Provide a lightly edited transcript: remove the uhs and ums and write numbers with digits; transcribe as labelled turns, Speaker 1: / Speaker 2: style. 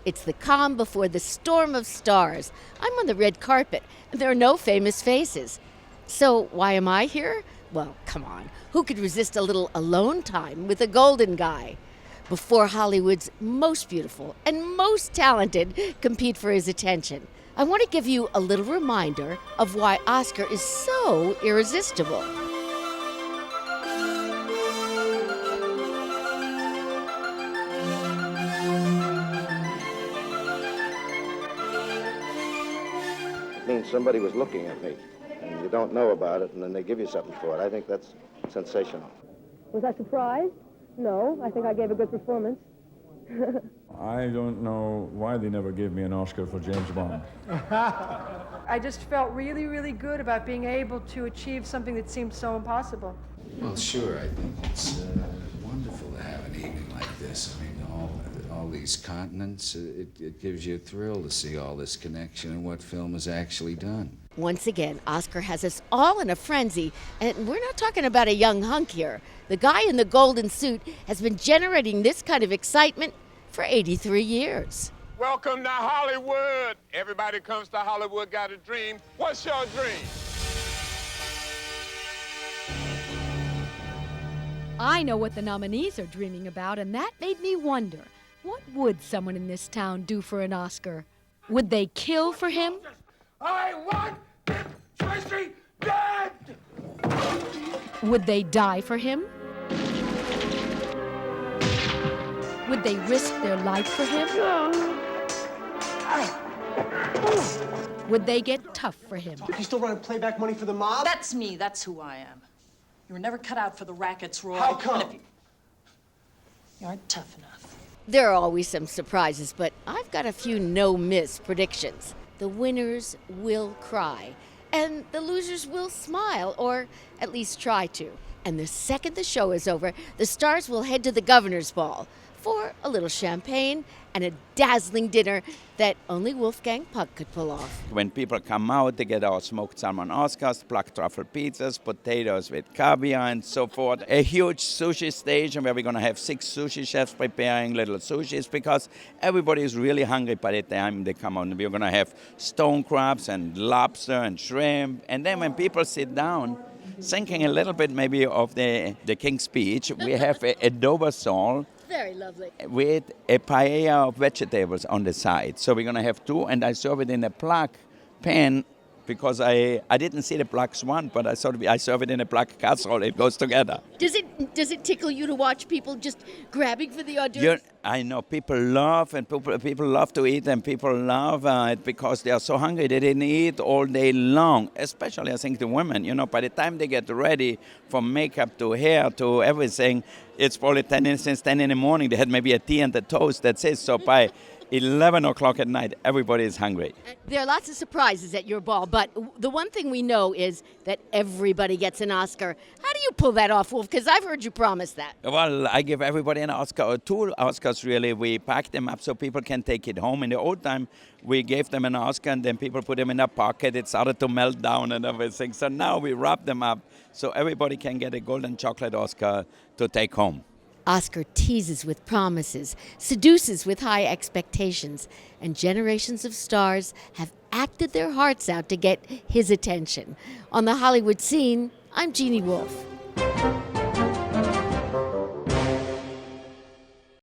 Speaker 1: It's the calm before the storm of stars. I'm on the red carpet, and there are no famous faces. So why am I here? Well, come on. Who could resist a little alone time with a golden guy? Before Hollywood's most beautiful and most talented compete for his attention, I want to give you a little reminder of why Oscar is so irresistible.
Speaker 2: It means somebody was looking at me, and you don't know about it, and then they give you something for it. I think that's sensational.
Speaker 3: Was I surprised? No, I think I gave a good performance.
Speaker 4: I don't know why they never gave me an Oscar for James Bond.
Speaker 5: I just felt really, really good about being able to achieve something that seemed so impossible.
Speaker 6: Well, sure, I think it's wonderful to have an evening like this. I mean, all these continents, it gives you a thrill to see all this connection and what film is actually done.
Speaker 1: Once again, Oscar has us all in a frenzy, and we're not talking about a young hunk here. The guy in the golden suit has been generating this kind of excitement for 83 years.
Speaker 7: Welcome to Hollywood. Everybody comes to Hollywood, got a dream. What's your dream?
Speaker 8: I know what the nominees are dreaming about, and that made me wonder, what would someone in this town do for an Oscar? Would they kill for him?
Speaker 7: I want Dick Tracy dead!
Speaker 8: Would they die for him? Would they risk their life for him? Would they get tough for him?
Speaker 9: You still running playback money for the mob?
Speaker 10: That's me. That's who I am. You were never cut out for the rackets, Roy.
Speaker 9: How come?
Speaker 10: You aren't tough enough.
Speaker 1: There are always some surprises, but I've got a few no-miss predictions. The winners will cry, and the losers will smile, or at least try to. And the second the show is over, the stars will head to the governor's ball for a little champagne and a dazzling dinner that only Wolfgang Puck could pull off.
Speaker 11: When people come out, they get our smoked salmon Oscars, black truffle pizzas, potatoes with caviar and so forth. A huge sushi station where we're going to have 6 sushi chefs preparing little sushis because everybody is really hungry by the time they come out. We're going to have stone crabs and lobster and shrimp. And then when people sit down, thinking a little bit maybe of the King's Speech, we have a adobo sole.
Speaker 1: Very lovely.
Speaker 11: With a paella of vegetables on the side. So we're going to have 2, and I serve it in a black pan because I didn't see the black swan, but I serve it in a black casserole. It goes together.
Speaker 1: Does it tickle you to watch people just grabbing for the hors d'oeuvres?
Speaker 11: I know people love, and people love to eat, and people love it because they are so hungry. They didn't eat all day long, especially I think the women. You know, by the time they get ready, from makeup to hair to everything, it's probably since 10 in the morning. They had maybe a tea and a toast. That's it. So by 11 o'clock at night, everybody is hungry.
Speaker 1: There are lots of surprises at your ball, but the one thing we know is that everybody gets an Oscar. How do you pull that off, Wolf? Because I've heard you promise that.
Speaker 11: Well, I give everybody an Oscar, or 2 Oscars really. We pack them up so people can take it home. In the old time, we gave them an Oscar and then people put them in a pocket. It started to melt down and everything. So now we wrap them up so everybody can get a golden chocolate Oscar to take home.
Speaker 1: Oscar teases with promises, seduces with high expectations, and generations of stars have acted their hearts out to get his attention. On the Hollywood scene, I'm Jeanne Wolf.